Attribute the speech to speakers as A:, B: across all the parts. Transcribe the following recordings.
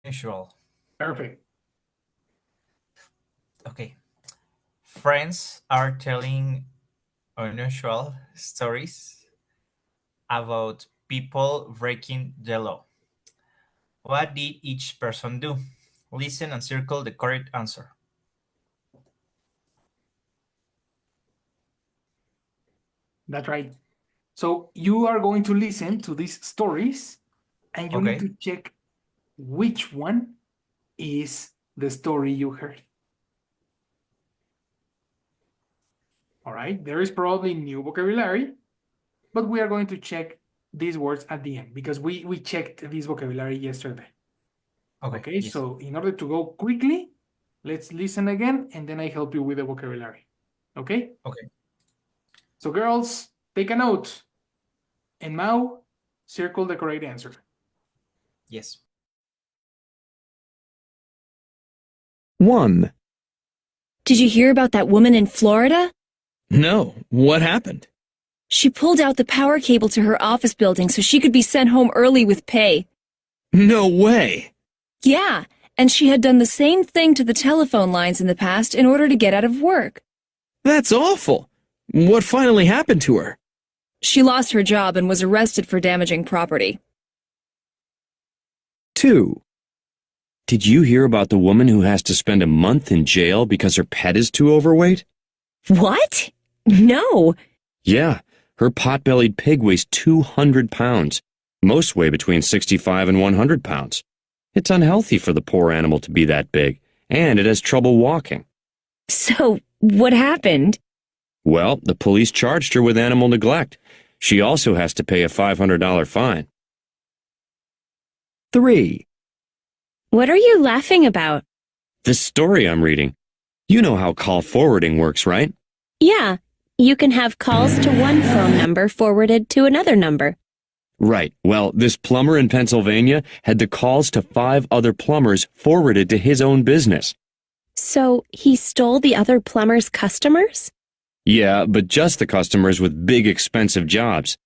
A: Unusual.
B: Perfect.
A: Okay. Friends are telling unusual stories about people breaking the law. What did each person do? Listen and circle the correct answer.
B: That's right. So you are going to listen to these stories and you need
A: Okay.
B: to check which one is the story you heard. All right. There is probably new vocabulary, but we are going to check these words at the end because we checked this vocabulary yesterday.
A: Okay.
B: Okay.
A: Yes.
B: So in order to go quickly, let's listen again and then I help you with the vocabulary. Okay.
A: Okay.
B: So girls, take a note. And now circle the correct answer.
A: Yes.
C: 1.
D: Did you hear about that woman in Florida?
C: No, what happened?
D: She pulled out the power cable to her office building so she could be sent home early with pay.
C: No way!
D: Yeah, and she had done the same thing to the telephone lines in the past in order to get out of work.
C: That's awful! What finally happened to her?
D: She lost her job and was arrested for damaging property.
C: 2. Did you hear about the woman who has to spend a month in jail because her pet is too overweight?
D: What? No.
C: Yeah, her pot-bellied pig weighs 200 pounds. Most weigh between 65 and 100 pounds. It's unhealthy for the poor animal to be that big, and it has trouble walking.
D: So, what happened?
C: Well, the police charged her with animal neglect. She also has to pay a $500 fine. 3.
D: What are you laughing about?
C: The story I'm reading. You know how call forwarding works, right?
D: Yeah, you can have calls to one phone number forwarded to another number.
C: Right. Well, this plumber in Pennsylvania had the calls to 5 other plumbers forwarded to his own business.
D: So, he stole the other plumber's customers?
C: Yeah, but just the customers with big expensive jobs.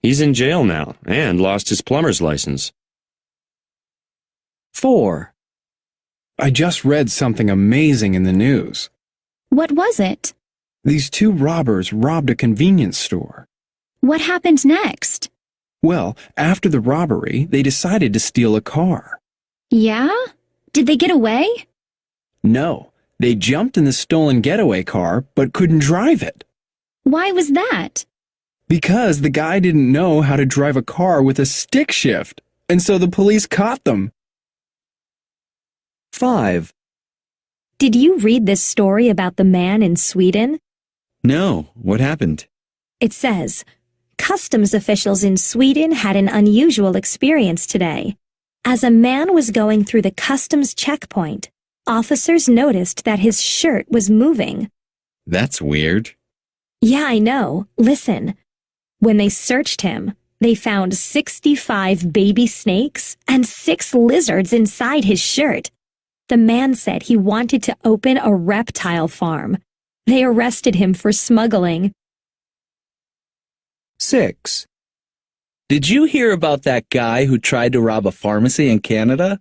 C: He's in jail now and lost his plumber's license.
E: 4. I just read something amazing in the news.
D: What was it?
E: These 2 robbers robbed a convenience store.
D: What happened next?
E: Well, after the robbery, they decided to steal a car.
D: Yeah? Did they get away?
E: No, they jumped in the stolen getaway car but couldn't drive it.
D: Why was that?
E: Because the guy didn't know how to drive a car with a stick shift, and so the police caught them.
C: 5.
D: Did you read this story about the man in Sweden?
C: No, what happened?
D: It says, customs officials in Sweden had an unusual experience today. As a man was going through the customs checkpoint, officers noticed that his shirt was moving.
C: That's weird.
D: Yeah, I know. Listen. When they searched him, they found 65 baby snakes and 6 lizards inside his shirt. The man said he wanted to open a reptile farm. They arrested him for smuggling.
F: 6. Did you hear about that guy who tried to rob a pharmacy in Canada?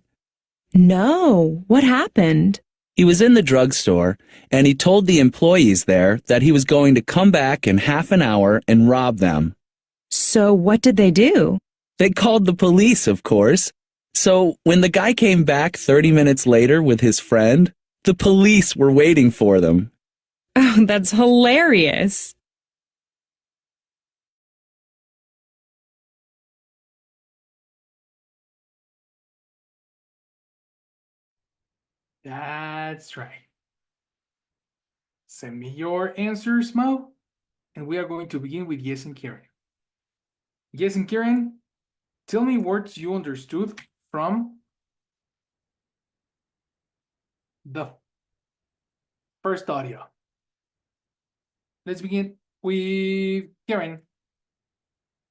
G: No, what happened?
F: He was in the drugstore, and he told the employees there that he was going to come back in half an hour and rob them.
G: So what did they do?
F: They called the police, of course. So when the guy came back 30 minutes later with his friend, the police were waiting for them.
G: Oh, that's hilarious.
B: That's right. Send me your answers, Mo. And we are going to begin with Yes and Karen. Yes and Karen, tell me words you understood from the first audio. Let's begin with Karen.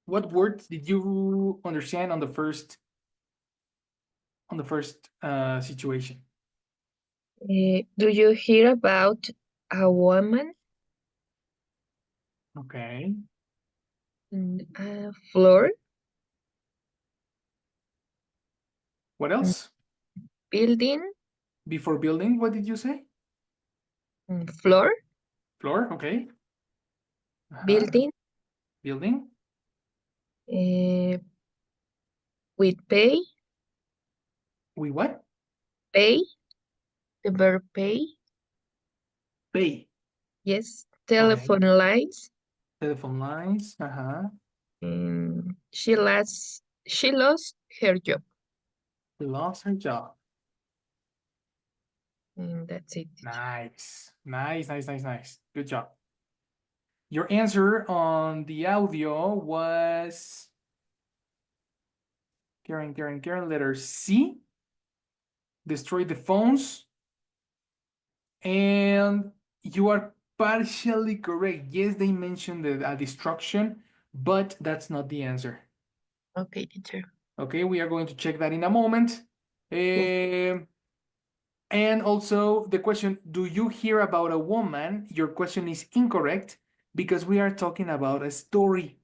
B: What words did you understand on the first situation?
H: Do you hear about a woman
B: Okay.
H: in a floor?
B: What else?
H: building,
B: Before building, what did you say?
H: floor,
B: Floor, okay.
H: building,
B: Building.
H: uh, with pay,
B: We what?
H: pay, the verb pay,
B: Pay.
H: yes,
B: Okay.
H: telephone lines.
B: Telephone lines.
H: She lost her job.
B: Lost her job.
H: That's it.
B: Nice. Nice. Good job. Your answer on the audio was Karen, letter C. Destroy the phones. And you are partially correct. Yes, they mentioned a destruction, but that's not the answer.
H: Okay, teacher.
B: Okay, we are going to check that in a moment.
H: Yes.
B: And also the question, do you hear about a woman? Your question is incorrect because we are talking about a story.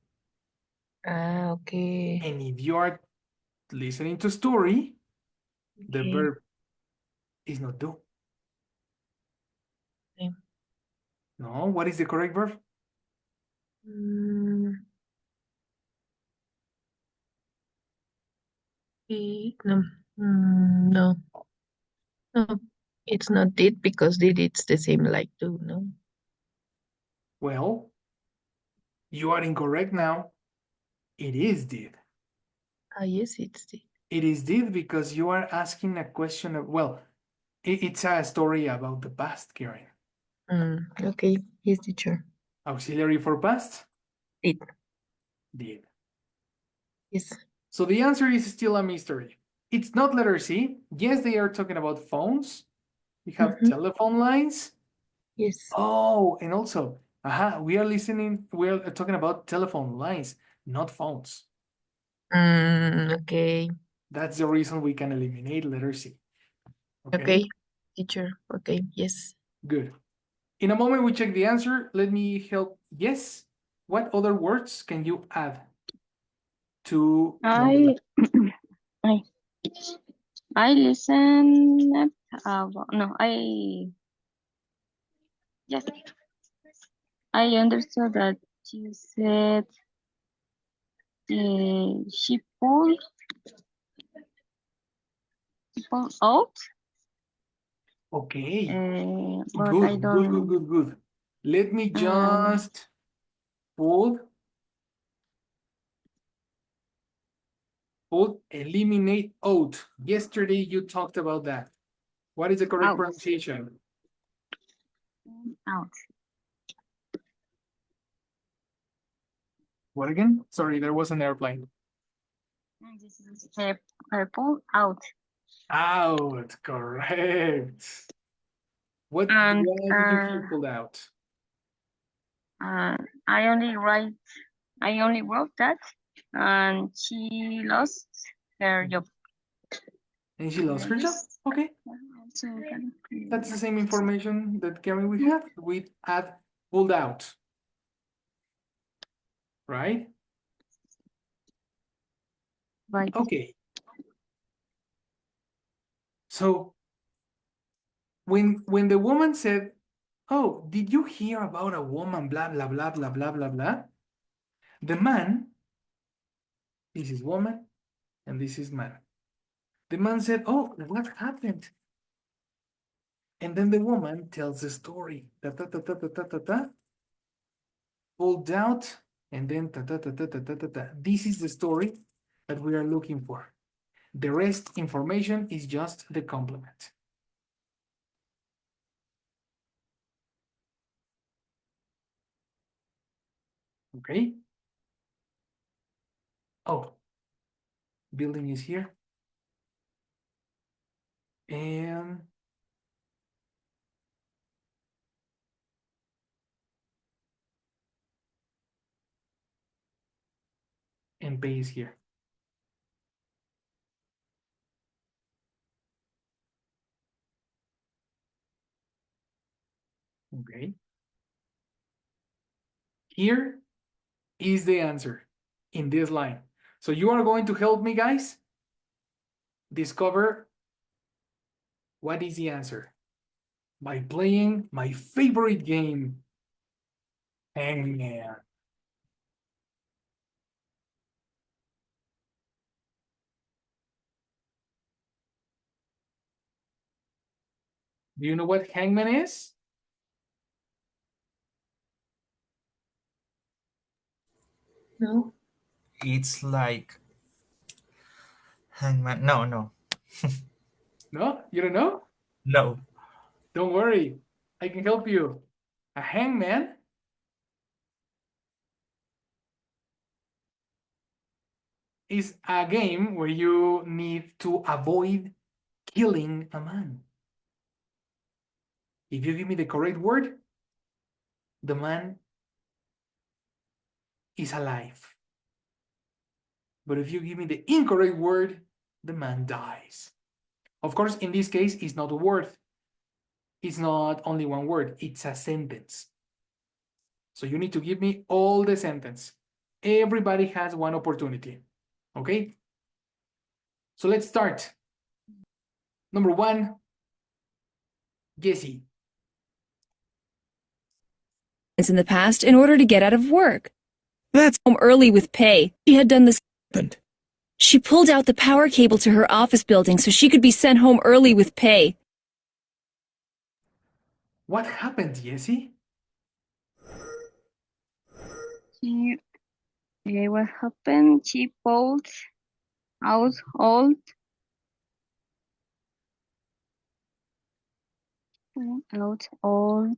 H: Okay.
B: And if you are listening to story, the
H: Okay.
B: verb is not do.
H: Okay.
B: No, what is the correct verb?
H: Mm, no. No. No. It's not did because did it's the same like do, no?
B: Well, you are incorrect now. It is did.
H: Yes, it's did.
B: It is did because you are asking a question of, well, it's a story about the past, Karen.
H: Okay, yes, teacher.
B: Auxiliary for past?
H: Did.
B: Did.
H: Yes.
B: So the answer is still a mystery. It's not letter C. Yes, they are talking about phones. We have telephone lines.
H: Yes.
B: Oh, and also, we are talking about telephone lines, not phones.
H: Okay.
B: That's the reason we can eliminate letter C.
H: Okay, teacher. Okay, yes.
B: Good. In a moment, we check the answer. Let me help. Yes. What other words can you add to number?
I: I I listened. No, yes, I understood that you said she pulled out.
B: Okay.
I: But I don't.
B: Good. Let me
I: Um,
B: just pull, eliminate out. Yesterday you talked about that. What is the correct
I: out.
B: pronunciation?
I: Out.
B: What again? Sorry, there was an airplane.
I: And this is pull out.
B: Out, correct. What
I: And
B: did you hear pulled out?
I: I only wrote that, and she lost her job.
B: And she lost her job. Okay. That's the same information that Karen we have. We add pulled out. Right?
I: Right.
B: Okay. So when the woman said, "Oh, did you hear about a woman?" Blah blah blah blah blah blah blah. The man, this is woman, and this is man. The man said, "Oh, what happened?" And then the woman tells the story. Ta ta ta ta ta ta ta ta. Pulled out, and then ta ta ta ta ta ta ta ta. This is the story that we are looking for. The rest information is just the complement. Okay. Oh, building is here. And pay is here. Okay. Here is the answer in this line. So you are going to help me, guys, discover What is the answer? By playing my favorite game, Hangman. Do you know what Hangman is?
H: No.
A: It's like hangman. No, no,
B: No? You don't know?
A: no.
B: Don't worry. I can help you. A hangman is a game where you need to avoid killing a man. If you give me the correct word, the man is alive. But if you give me the incorrect word, the man dies. Of course, in this case, it's not a word. It's not only one word, it's a sentence. So you need to give me all the sentence. Everybody has one opportunity. Okay? So let's start. Number one, Jesse.
G: In the past in order to get out of work.
F: That's
G: Home early with pay. She had done this.
F: happened.
G: She pulled out the power cable to her office building so she could be sent home early with pay.
B: What happened, Jesse?
I: She, what happened? She pulled out all pulled out all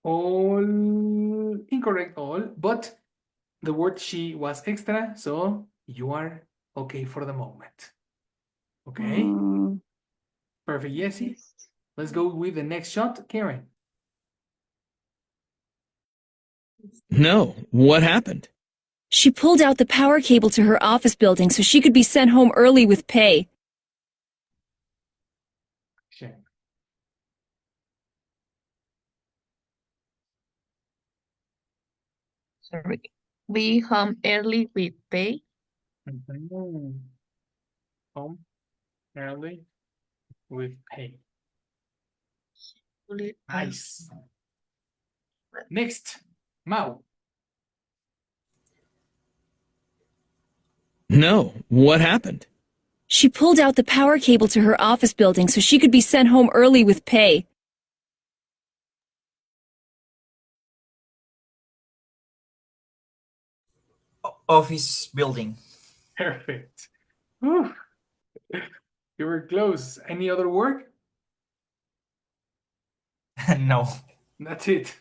B: All incorrect, all, but the word she was extra, so you are okay for the moment. Okay? Perfect, Jesse.
I: yes.
B: Let's go with the next shot, Karen.
F: No. What happened?
G: She pulled out the power cable to her office building so she could be sent home early with pay.
B: Shame.
H: Sorry. Be home early with pay.
B: Home early with pay.
H: Pull it out.
B: Nice. Next, Mao.
F: No. What happened?
G: She pulled out the power cable to her office building so she could be sent home early with pay.
A: Office building.
B: Perfect. Whew. You were close. Any other word?
A: No.
B: That's it.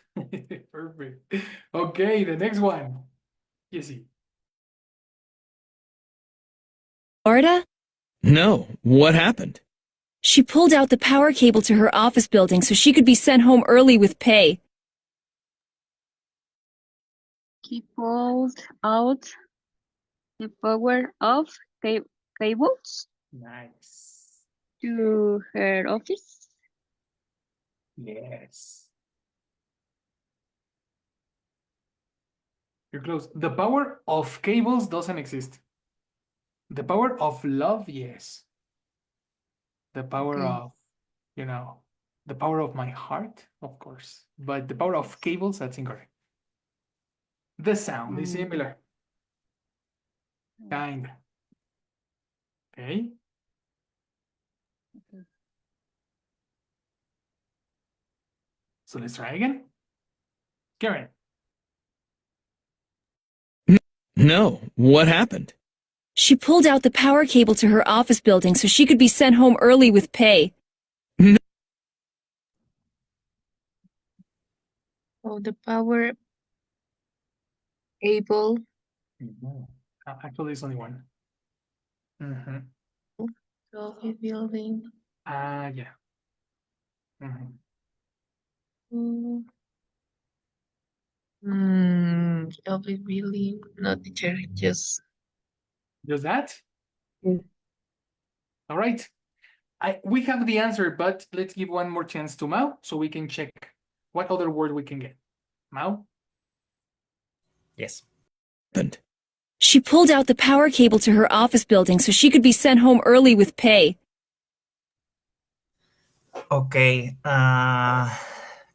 B: Perfect. Okay, the next one. Jesse.
G: Florida?
F: No. What happened?
G: She pulled out the power cable to her office building so she could be sent home early with pay.
I: He pulled out the power of cables
B: Nice.
I: to her office.
B: Yes. You're close. The power of cables doesn't exist. The power of love, yes. The power
H: Okay.
B: of, the power of my heart, of course. But the power of cables, that's incorrect. The sound is similar. Kind. Okay. So let's try again. Karen.
F: No. What happened?
G: She pulled out the power cable to her office building so she could be sent home early with pay.
H: Oh, the power able
B: Actually, it's only one.
H: of a building.
B: Yeah.
H: Mm, the office building. No, teacher, just
B: that?
H: mm,
B: All right. We have the answer, but let's give one more chance to Mao so we can check what other word we can get. Mao?
A: Yes.
G: She pulled out the power cable to her office building so she could be sent home early with pay.
A: Okay.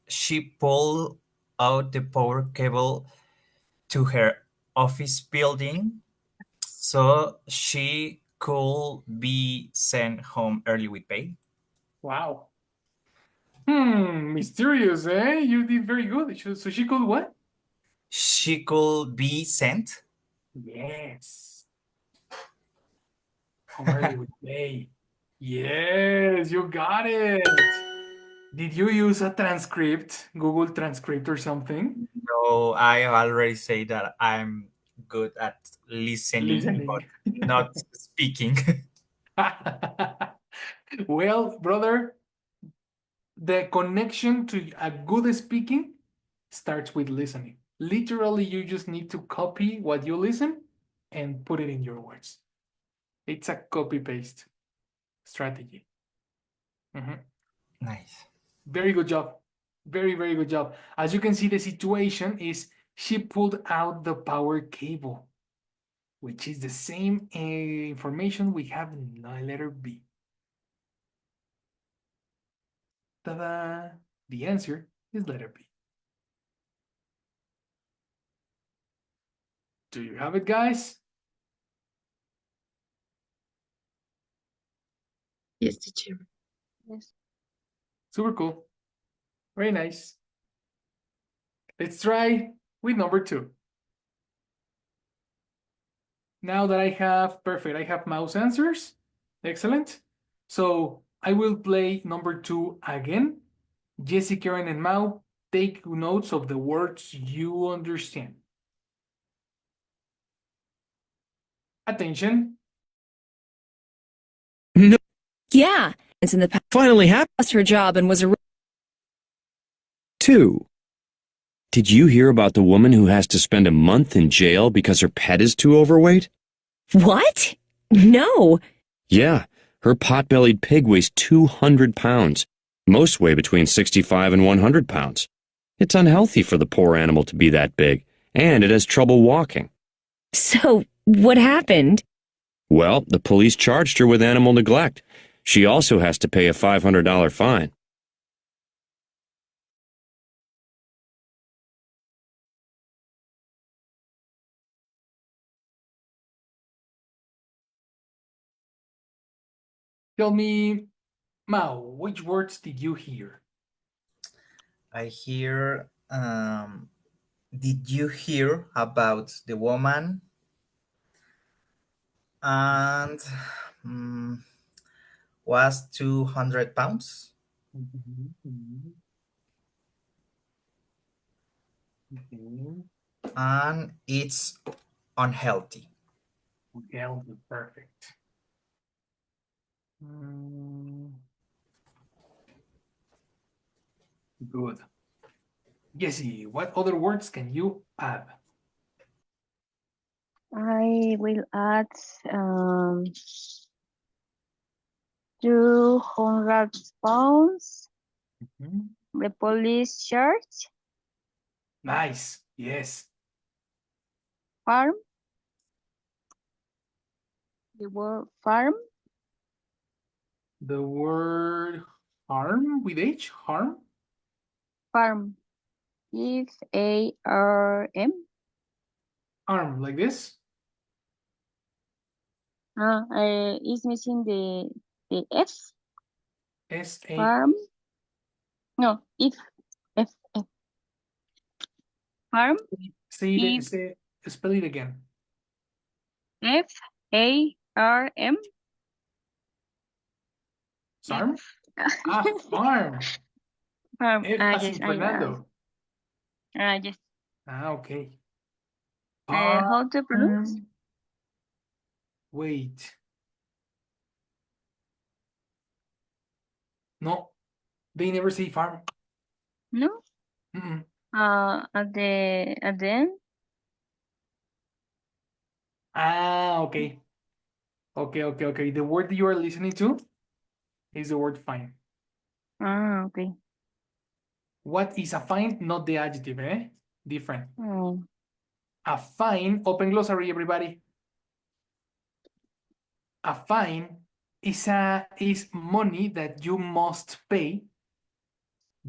A: She pulled out the power cable to her office building so she could be sent home early with pay.
B: Wow. Mysterious, eh? You did very good. So she could what?
A: She could be sent.
B: Yes. Home early with pay. Yes, you got it. Did you use a transcript, Google Transcript or something?
A: No, I already say that I'm good at listening, but
B: Listening.
A: not speaking.
B: Well, brother, the connection to a good speaking starts with listening. Literally, you just need to copy what you listen and put it in your words. It's a copy paste strategy. Mhm.
A: Nice.
B: Very good job. Very, very good job. As you can see, the situation is she pulled out the power cable, which is the same information we have in the letter B. Ta-da! The answer is letter B. Do you have it, guys?
H: yes, teacher.
I: Yes.
B: Super cool. Very nice. Let's try with number 2. Now that I have, perfect, I have mouse answers. Excellent. So I will play number 2 again. Jesse, Karen, and Mao, take notes of the words you understand. Attention.
C: No,
G: Yeah, it's in the past.
C: finally happened.
G: Lost her job and was
C: 2. Did you hear about the woman who has to spend a month in jail because her pet is too overweight?
G: What? No.
C: Yeah, her pot-bellied pig weighs 200 pounds. Most weigh between 65 and 100 pounds. It's unhealthy for the poor animal to be that big, and it has trouble walking.
G: So, what happened?
C: Well, the police charged her with animal neglect. She also has to pay a $500 fine.
B: Tell me, Mao, which words did you hear?
A: I hear. Did you hear about the woman and was 200 pounds and it's unhealthy?
B: Okay, perfect. Mm, good. Jesse, what other words can you add?
I: I will add um, 200 pounds.
B: Mhm.
I: The police charge
B: Nice. Yes.
I: farm. The word farm.
B: The word harm with H? Harm?
I: Farm. Farm.
B: Arm, like this?
I: Is missing the F.
B: S-A.
I: Farm. No, if F. Farm.
B: Say it,
I: If
B: spell it again.
I: FARM.
B: Sarm?
I: If.
B: Ah, farm.
I: Farm.
B: F as
I: Yes,
B: in
I: I
B: Fernando.
I: yes.
B: Ah, okay.
I: How to pronounce?
B: Farm. Wait. No, they never say farm.
I: No.
B: Mm-mm.
I: At the end.
B: Ah, okay. Okay. The word you are listening to is the word fine.
I: Ah, okay.
B: What is a fine? Not the adjective, eh? Different.
I: Mm.
B: A fine, open glossary, everybody. A fine is money that you must pay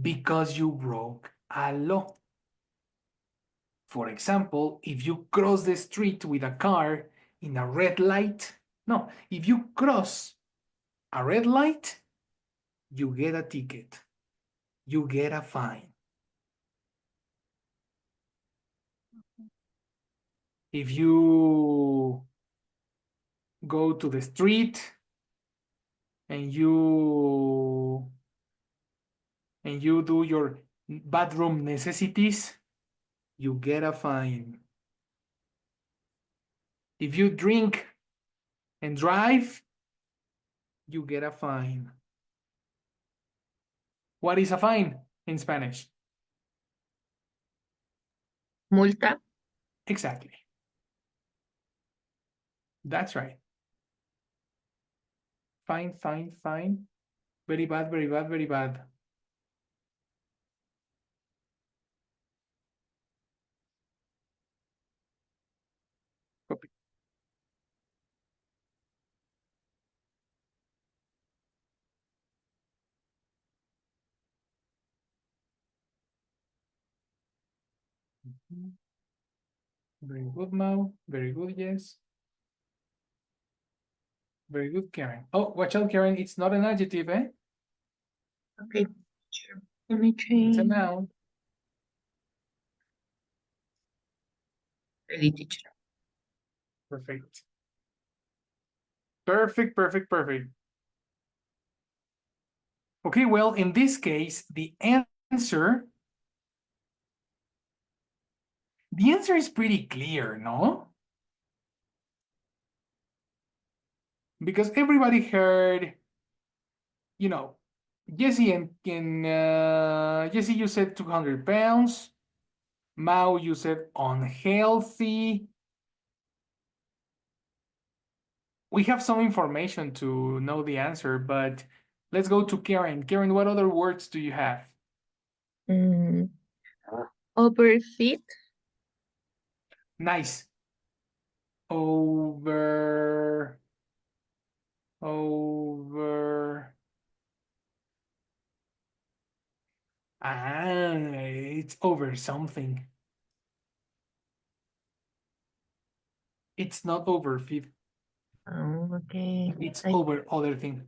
B: because you broke a law. For example, if you cross the street with a car in a red light, no, if you cross a red light, you get a ticket. You get a fine. If you go to the street and you do your bathroom necessities, you get a fine. If you drink and drive, you get a fine. What is a fine in Spanish?
H: Multa.
B: Exactly. That's right. Fine. Very bad. Copy. Very good, Mau. Very good, yes. Very good, Karen. Oh, watch out, Karen. It's not an adjective, eh?
H: Okay, sure. Let me
B: It's a
H: change.
B: noun.
H: Ready, teacher.
B: Perfect. Okay, well, in this case, the answer is pretty clear, no? Because everybody heard, Jesse Jesse, you said 200 pounds. Mao, you said unhealthy. We have some information to know the answer, but let's go to Karen. Karen, what other words do you have?
H: Mm, overfit.
B: Nice. Over. It's over something. It's not over fit.
H: Oh, okay.
B: It's over other thing.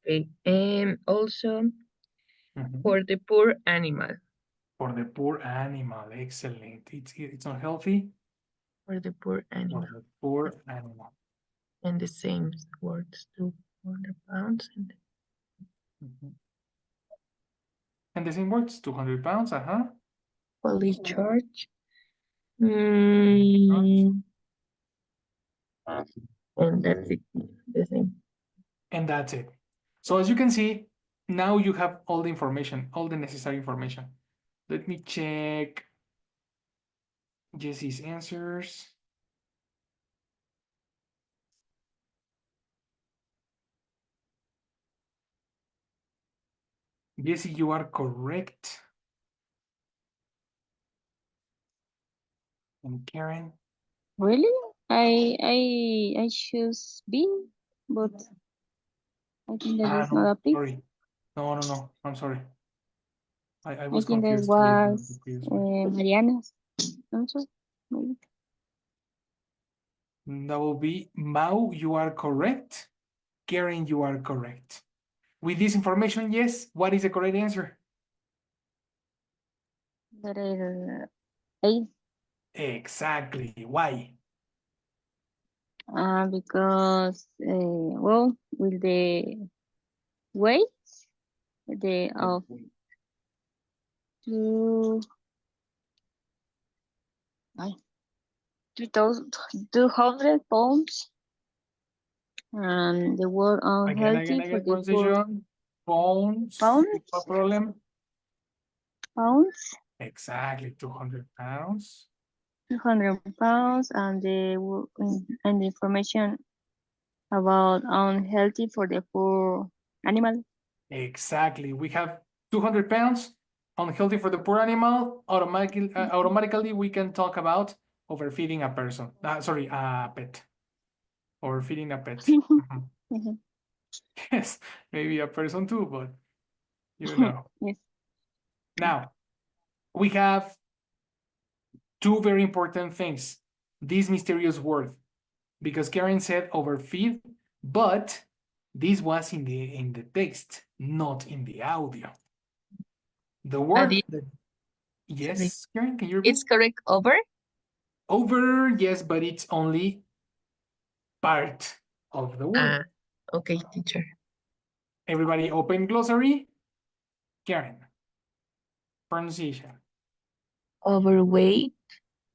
H: Okay. And also for the poor animal.
B: For the poor animal. Excellent. It's unhealthy.
H: For the poor animal.
B: For the poor animal.
H: And the same words, 200 pounds.
B: And the same words, 200 pounds,
H: Police charge. And that's it. The same.
B: And that's it. So as you can see, now you have all the information, all the necessary information. Let me check Jesse's answers. Jesse, you are correct. And Karen?
I: Really? I choose B, but I think that is not
B: No,
I: a pig.
B: sorry. No. I'm sorry. I
I: I
B: was
I: think that
B: confused with the
I: was
B: previous one.
I: Mariana's answer, maybe.
B: That will be Mao, you are correct. Karen, you are correct. With this information, yes, what is the correct answer?
I: That is A.
B: Exactly. Why?
I: Because, well, with the weight, the of two, 2,200 pounds, and the word unhealthy for
B: Again,
I: the poor
B: pronunciation. Pounds.
I: pounds,
B: No problem.
I: pounds,
B: Exactly, 200 pounds.
I: 200 pounds, and and the information about unhealthy for the poor animal.
B: Exactly. We have 200 pounds, unhealthy for the poor animal. Automatically, we can talk about overfeeding a person. Sorry, a pet. Overfeeding a pet.
I: Mhm.
B: Yes, maybe a person too, but you know.
I: Yes.
B: Now, we have two very important things. This mysterious word, because Karen said overfeed, but this was in the text, not in the audio. The
H: But
B: word
H: it,
B: that,
H: sorry,
B: yes, Karen, can you repeat?
H: it's correct over?
B: Over, yes, but it's only part of the word.
H: Okay, teacher.
B: Everybody open glossary. Karen, pronunciation.
H: Overweight.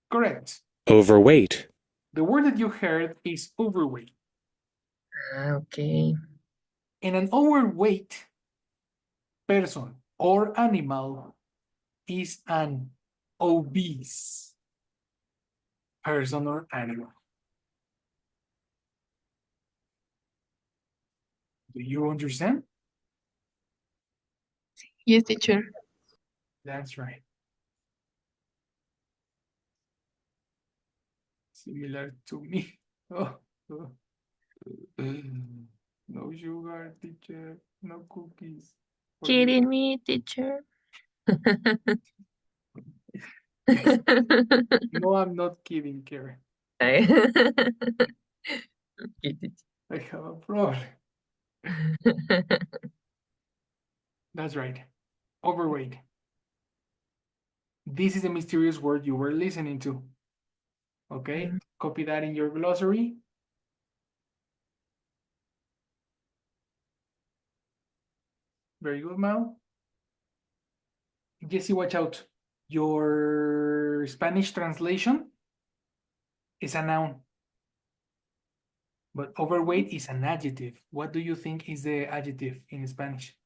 B: Correct.
C: Overweight.
B: The word that you heard is overweight.
H: Okay.
B: And an overweight person or animal is an obese person or animal. Do you understand?
H: Yes, teacher.
B: That's right. Similar to me. Oh, oh. No sugar, teacher. No cookies. For me.
H: Kidding me, teacher.
B: Yes. No, I'm not kidding, Karen.
H: Okay,
B: I have a problem.
H: teacher.
B: That's right. Overweight. This is the mysterious word you were listening to. Okay, copy that in your glossary. Very good, Mao. Jesse, watch out. Your Spanish translation is a noun, but overweight is an adjective. What do you think is the adjective in Spanish?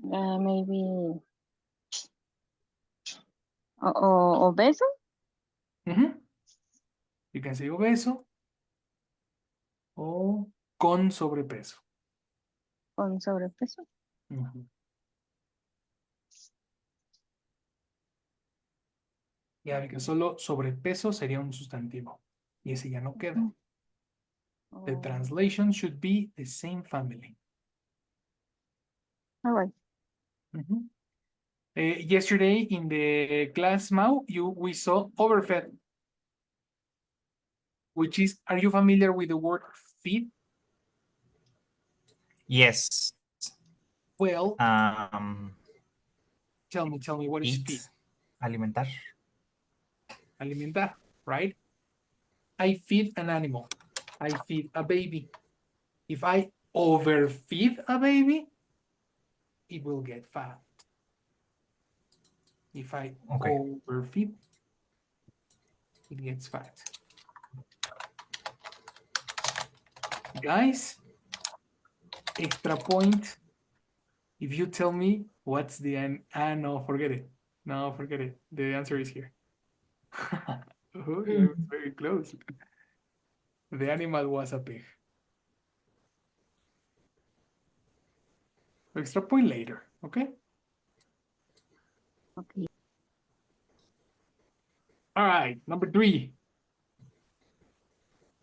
I: Maybe obeso.
B: You can say obeso o con sobrepeso.
I: Con sobrepeso.
B: Ya, porque solo sobrepeso sería un sustantivo y ese ya no queda. The translation should be the same family.
I: All right.
B: Yesterday in the class, Mao, we saw overfed, which is, are you familiar with the word feed?
A: Yes.
B: Well, tell me, what is
A: Eat,
B: feed?
A: alimentar.
B: Alimentar, right? I feed an animal. I feed a baby. If I overfeed a baby, it will get fat. If I overfeed, it gets fat. Guys, extra point. If you tell me what's the no, forget it. No, forget it. The answer is here. Oh, you're very close. The animal was a pig. Extra point later, okay?
I: Okay.
B: All right, number 3.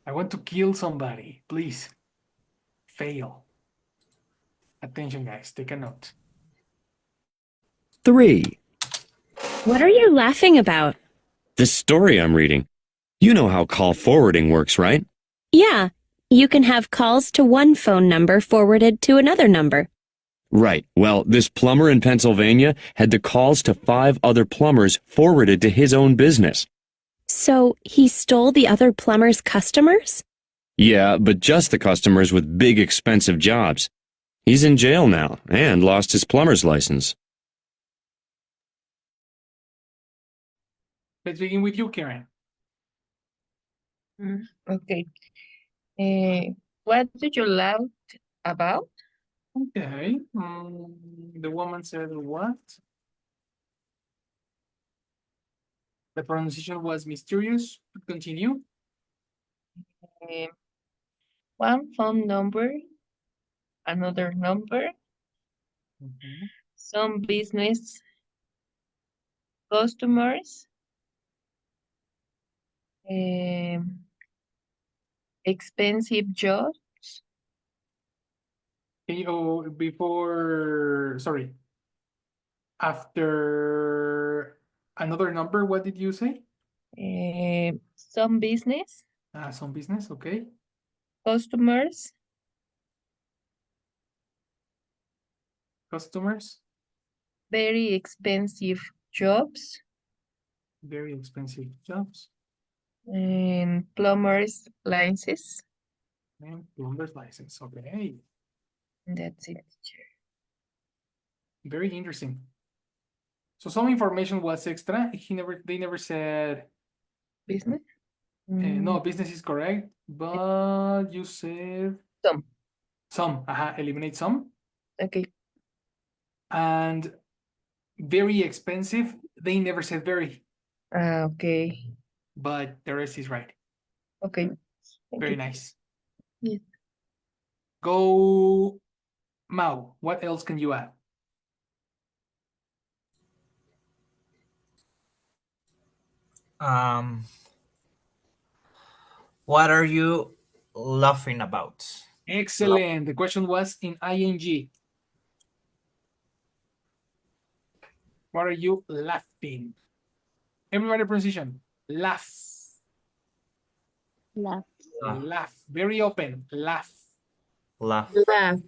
B: I want to kill somebody. Please. Fail. Attention, guys. Take a note.
C: 3.
D: What are you laughing about?
C: This story I'm reading. You know how call forwarding works, right?
D: Yeah, you can have calls to one phone number forwarded to another number.
C: Right. Well, this plumber in Pennsylvania had the calls to 5 other plumbers forwarded to his own business.
D: So he stole the other plumber's customers?
C: Yeah, but just the customers with big expensive jobs. He's in jail now and lost his plumber's license.
B: Let's begin with you, Karen.
H: Okay. What do you laugh about?
B: Okay. The woman said what? The pronunciation was mysterious. Continue.
H: Um, one phone number, another number, some business customers, um, expensive job,
B: Okay, before, sorry, after another number, what did you say?
H: some business
B: Some business, okay.
H: customers,
B: Customers,
H: very expensive jobs,
B: very expensive jobs,
H: and plumbers licenses.
B: and plumber's license. Okay,
H: That's it.
B: very interesting. So some information was extra. They never said.
H: Business?
B: No, business is correct, but you said
H: Some.
B: some. Eliminate some.
H: Okay.
B: And very expensive. They never said very,
H: Okay.
B: but the rest is right.
H: Okay. Thank
B: Very
H: you.
B: nice.
H: Yes.
B: Go, Mao. What else can you add?
A: Um, what are you laughing about?
B: Excellent. The question was in ing. What are you laughing? Everybody pronunciation. Laugh.
I: Laugh.
B: Laugh. Very open. Laugh.
A: Laugh.
H: Laugh.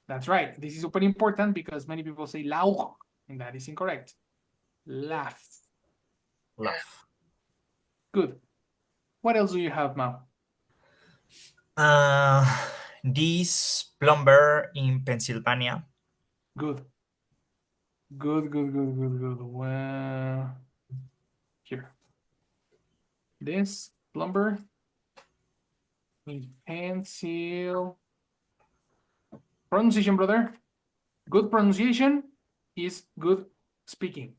B: That's right. This is super important because many people say lau, and that is incorrect. Laugh.
A: Laugh.
B: Good. What else do you have, Mao?
A: Uh, this plumber in Pennsylvania.
B: Good. Good. Well, here. This plumber in pencil. Pronunciation, brother. Good pronunciation is good speaking.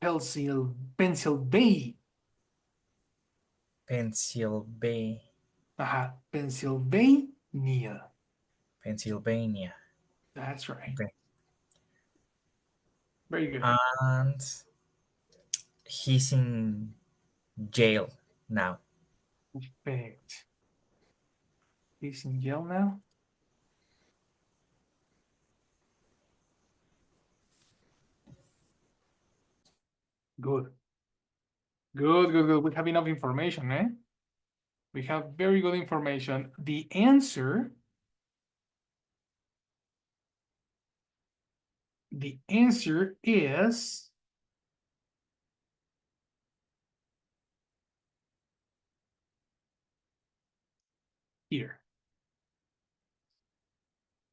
B: Pennsylvania.
A: Pennsylvania.
B: Pennsylvania.
A: Pennsylvania.
B: That's right.
A: Okay.
B: Very good.
A: And he's in jail now.
B: Perfect. He's in jail now. Good. Good. We have enough information, eh? We have very good information. The answer is here.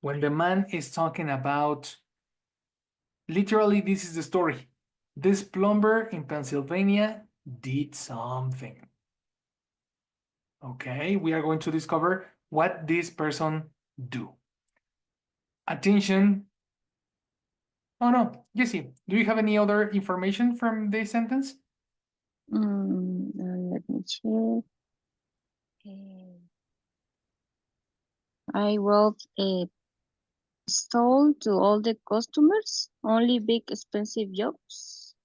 B: When the man is talking about, literally, this is the story. This plumber in Pennsylvania did something. Okay, we are going to discover what this person do. Attention. Oh no, Jesse, do you have any other information from this sentence?
I: Let me check. I wrote a stole to all the customers, only big expensive jobs.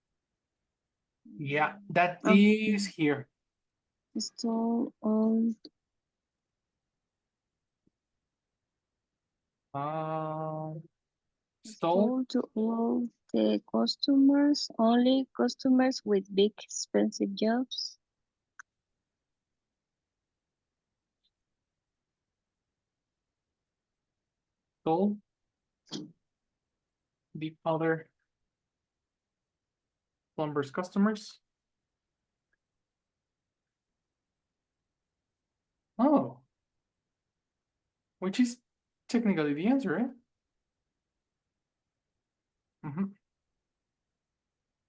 B: Yeah, that
I: Okay.
B: is here.
I: Stole all
B: Stole
I: stole to all the customers, only customers with big expensive jobs.
B: stole the other plumber's customers. Oh, which is technically the answer, eh?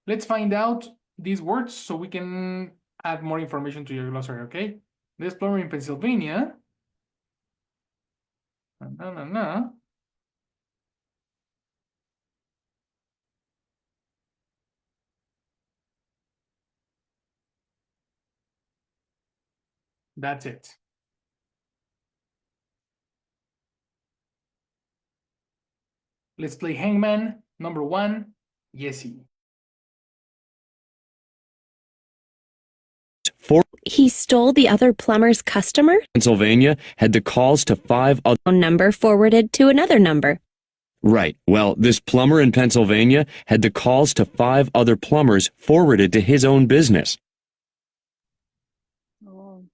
B: Let's find out these words so we can add more information to your glossary, okay? This plumber in Pennsylvania. That's it. Let's play hangman. Number 1, Yesi.
C: For
D: He stole the other plumber's customer
C: Pennsylvania had the calls to 5 other.
D: phone number forwarded to another number.
C: Right. Well, this plumber in Pennsylvania had the calls to 5 other plumbers forwarded to his own business.
I: Oh,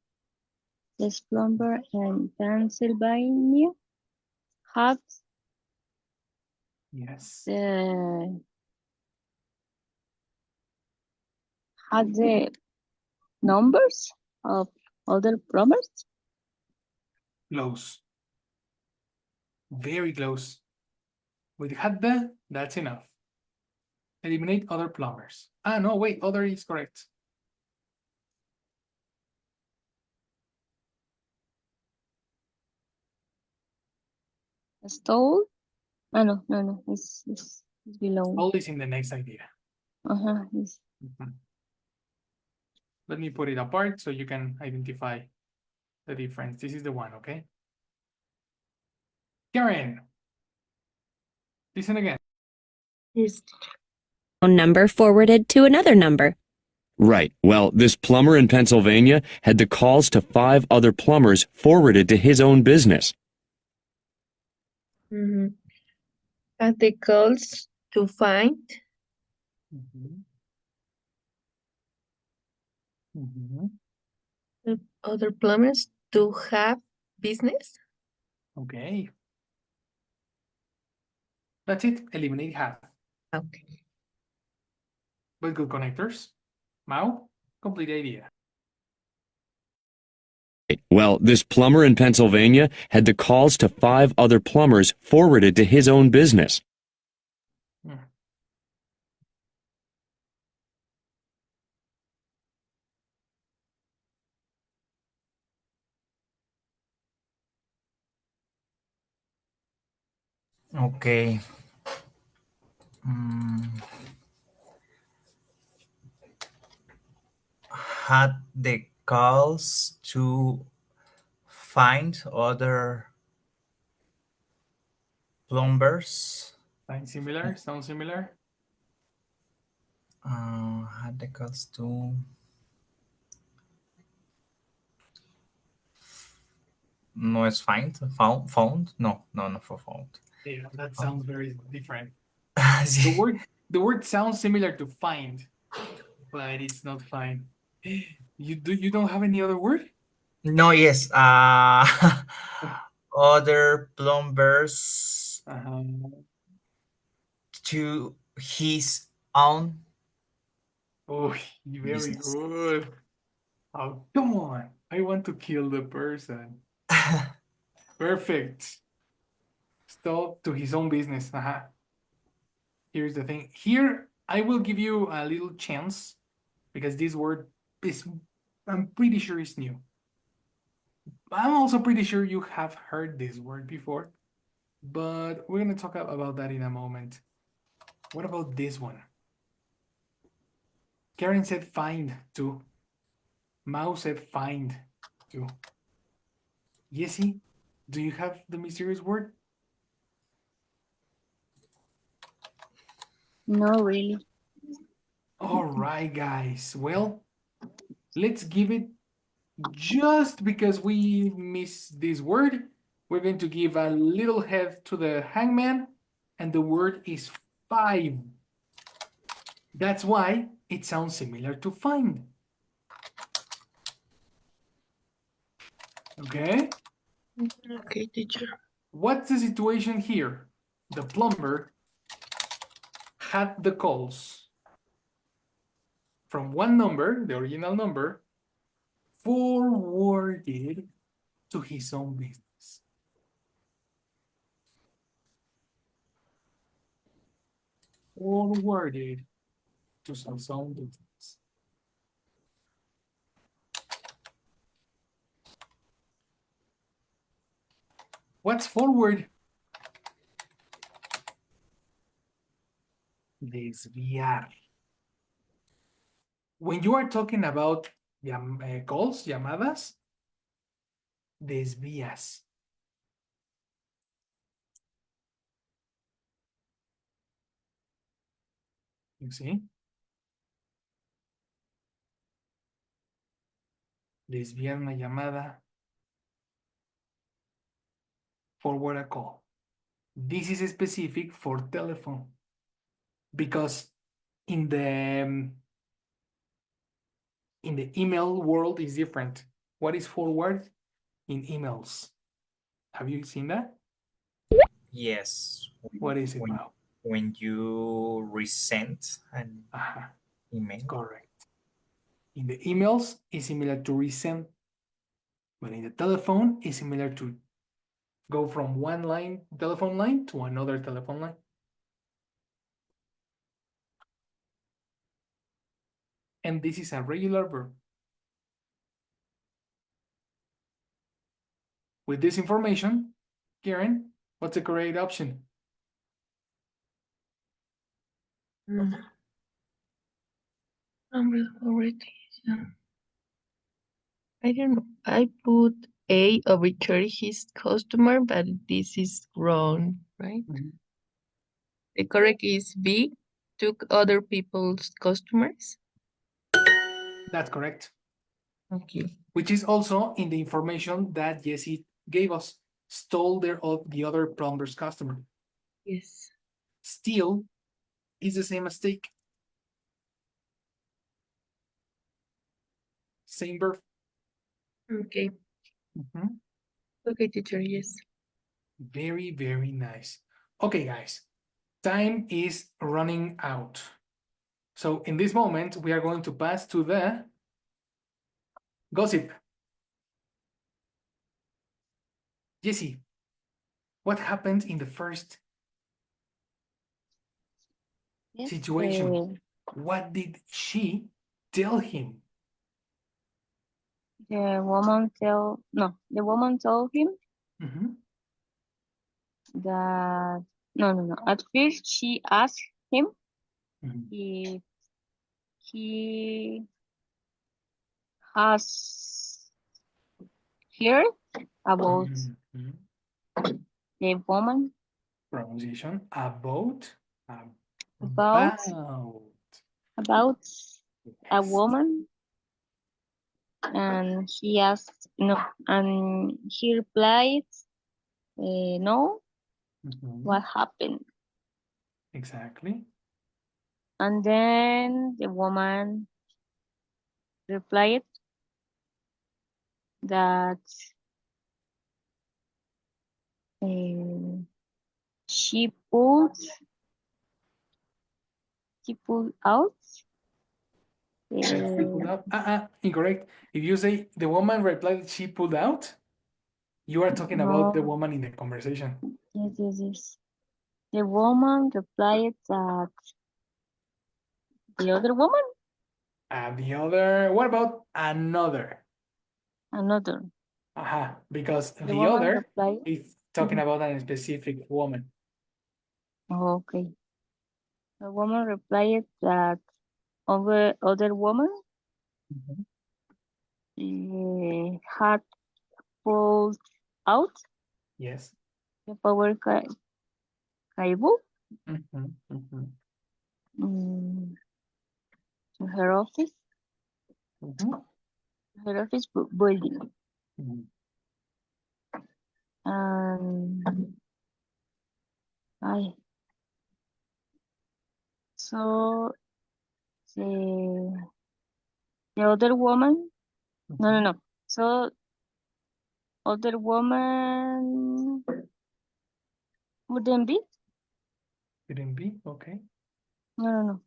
I: this plumber in Pennsylvania had
B: Yes.
I: the numbers of other plumbers.
B: Close. Very close. With had the, that's enough. Eliminate other plumbers. Ah, no, wait, other is correct.
I: Stole? Ah, no. It's below.
B: All is in the next idea.
I: It's
B: Let me put it apart so you can identify the difference. This is the one, okay? Karen, listen again.
H: Yes.
D: Phone number forwarded to another number.
C: Right. Well, this plumber in Pennsylvania had the calls to 5 other plumbers forwarded to his own business.
H: Mm-hmm. At the calls to find the other plumbers to have business.
B: Okay. That's it. Eliminate have.
H: Okay.
B: With good connectors. Mao, complete idea.
C: Right. Well, this plumber in Pennsylvania had the calls to 5 other plumbers forwarded to his own business.
A: Okay. Mm, had the calls to find other plumbers.
B: Sound similar? Sound similar?
A: Had the calls to. No, it's find. Found. No, for found.
B: Yeah, that sounds very different.
A: Sí.
B: The word sounds similar to find, but it's not find. You don't have any other word?
A: No, yes. Other plumbers to his own.
B: Oh, very
A: business.
B: good. Oh, come on. I want to kill the person. Perfect. Stop to his own business. Here's the thing. Here, I will give you a little chance because this word is, I'm pretty sure is new. I'm also pretty sure you have heard this word before, but we're going to talk about that in a moment. What about this one? Karen said find too. Mao said find too. Yesi, do you have the mysterious word?
I: no really.
B: All right, guys. Well, let's give it, just because we missed this word, we're going to give a little head to the hangman, and the word is 5. That's why it sounds similar to find. Okay?
H: Okay, teacher.
B: What's the situation here? The plumber had the calls from one number, the original number, forwarded to his own business. Forwarded to his own business. What's forward? Desviar. When you are talking about calls, llamadas, Desvías. You see? Desviar una llamada. Forward a call. This is specific for telephone because in the email world is different. What is forward in emails? Have you seen that?
A: Yes.
B: What is it,
A: When
B: Mao?
A: when you resend an email.
B: Correct. In the emails is similar to resend, but in the telephone is similar to go from one line, telephone line, to another telephone line. And this is a regular verb. With this information, Karen, what's the correct option?
H: Number already. Yeah. I don't know. I put A overture his customer, but this is wrong, right? The correct is B, took other people's customers.
B: That's correct.
H: Okay.
B: Which is also in the information that Jessie gave us. Stole the other plumber's customer.
H: Yes.
B: Steal is the same as take. Same verb.
H: Okay. Okay, teacher, yes.
B: Very, very nice. Okay, guys, time is running out. So in this moment, we are going to pass to the gossip. Jessie, what happened in the first
I: Yes.
B: situation? What did she tell him?
I: The woman told him that no. At first, she asked him if he has heard about the woman
B: Pronunciation about
I: about a woman, and he asked no, and he replied, no. What happened?
B: Exactly.
I: And then the woman replied that she pulled out.
B: She pulled out. Incorrect. If you say the woman replied she pulled out, you are talking about the
I: No.
B: woman in the conversation.
I: Yes. The woman replied that the other woman,
B: The other, what about another?
I: another.
B: Because
I: The
B: the
I: woman
B: other
I: replied.
B: is talking about a specific woman.
I: Okay. The woman replied that other woman had pulled out
B: Yes.
I: the power cable to her office. Her office building. So the other woman, no. So other woman wouldn't be.
B: Couldn't be, okay.
I: No.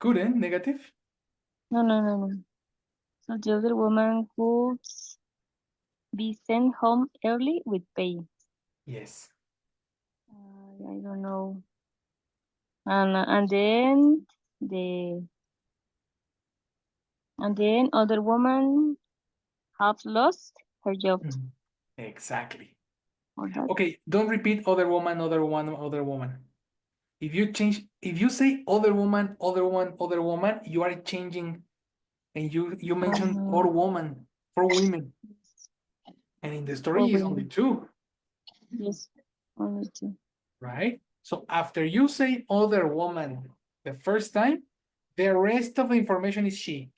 B: Couldn't, negative?
I: No. So the other woman could be sent home early with pay.
B: Yes.
I: I don't know. And then other woman have lost her job.
B: Exactly.
I: Or that.
B: Okay, don't repeat other woman, other woman. If you say other woman, you are changing, and you mentioned for women. And in the story is only two,
I: Yes, only two.
B: right? So after you say other woman the first time, the rest of the information is she.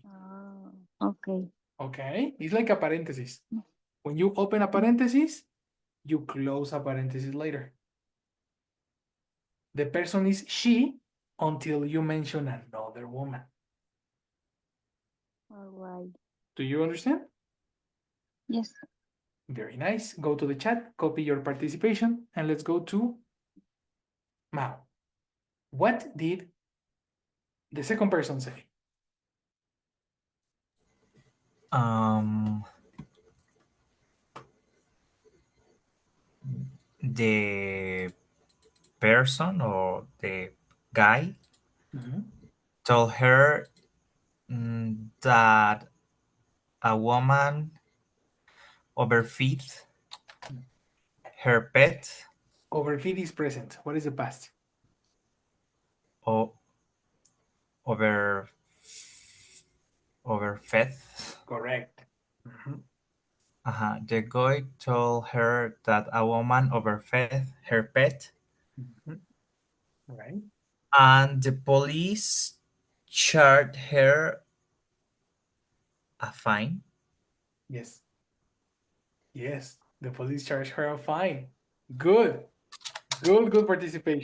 I: Oh, okay.
B: Okay? It's like a parenthesis. When you open a parenthesis, you close a parenthesis later. The person is she until you mention another woman.
I: All right.
B: Do you understand?
I: Yes.
B: Very nice. Go to the chat, copy your participation, and let's go to Mao. What did the second person say?
A: Um, the person or the guy told her that a woman overfeed her pet
B: Overfeed is present. What is the past?
A: or over overfed.
B: Correct.
A: The guy told her that a woman overfed her pet,
B: Right.
A: and the police charged her a fine.
B: Yes. Yes. The police charged her a fine. Good. Good participation.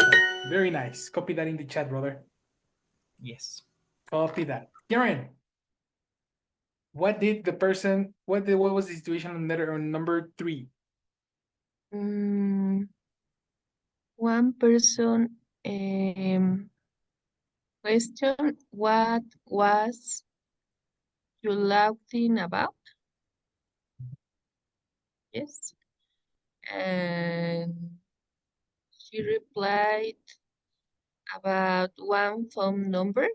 B: Very nice. Copy that in the chat, brother.
A: Yes.
B: Copy that. Karen, what did the person, what was the situation on number 3?
H: One person question, what was you laughing about? Yes. And she replied about one phone number.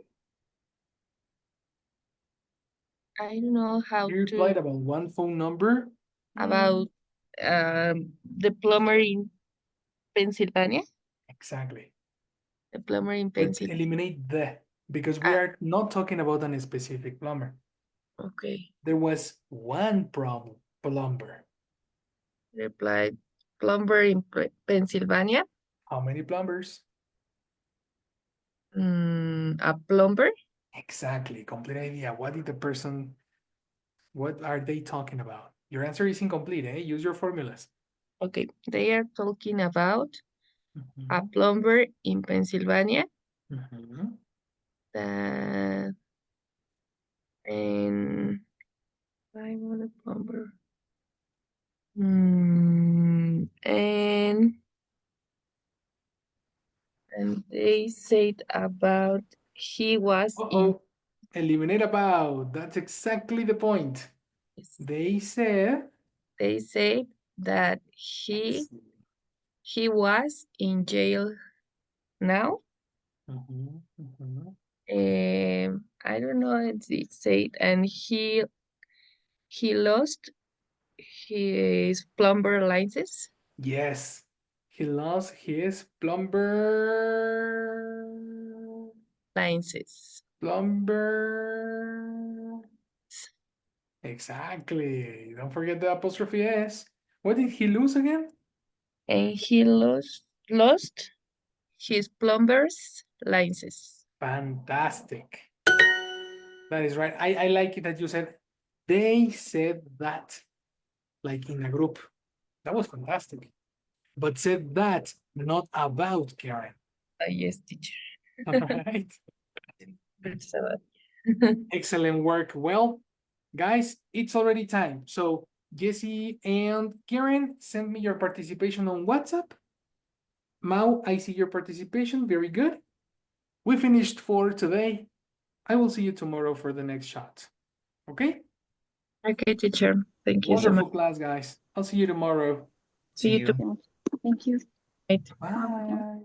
H: I don't know how
B: You
H: to
B: replied about one phone number.
H: about the plumber in Pennsylvania.
B: Exactly.
H: The plumber in
B: But
H: Pennsylvania.
B: eliminate the, because we are not talking about a specific plumber.
H: Okay.
B: There was one problem, plumber.
H: Replied plumber in Pennsylvania.
B: How many plumbers?
H: A plumber.
B: Exactly. Complete idea. What did the person, what are they talking about? Your answer is incomplete, eh? Use your formulas.
H: Okay. They are talking about a plumber in Pennsylvania that and I want a plumber. And they said about he was in.
B: Eliminate about. That's exactly the point. They said
H: That he was in jail now. I don't know if it said, and he lost his plumber license.
B: Yes. He lost his plumber
H: license.
B: Plumber. Exactly. Don't forget the apostrophe S. What did he lose again?
H: And he lost his plumber's license.
B: Fantastic. That is right. I like it that you said they said that, like in a group. That was fantastic. But said that, not about Karen.
H: Yes, teacher.
B: All right.
H: That's about.
B: Excellent work. Well, guys, it's already time. So Jesse and Karen, send me your participation on WhatsApp. Mao, I see your participation. Very good. We finished for today. I will see you tomorrow for the next shot. Okay?
H: Okay, teacher. Thank you so much.
B: Wonderful class, guys. I'll see you tomorrow.
H: See you tomorrow.
I: Thank you.
B: Bye.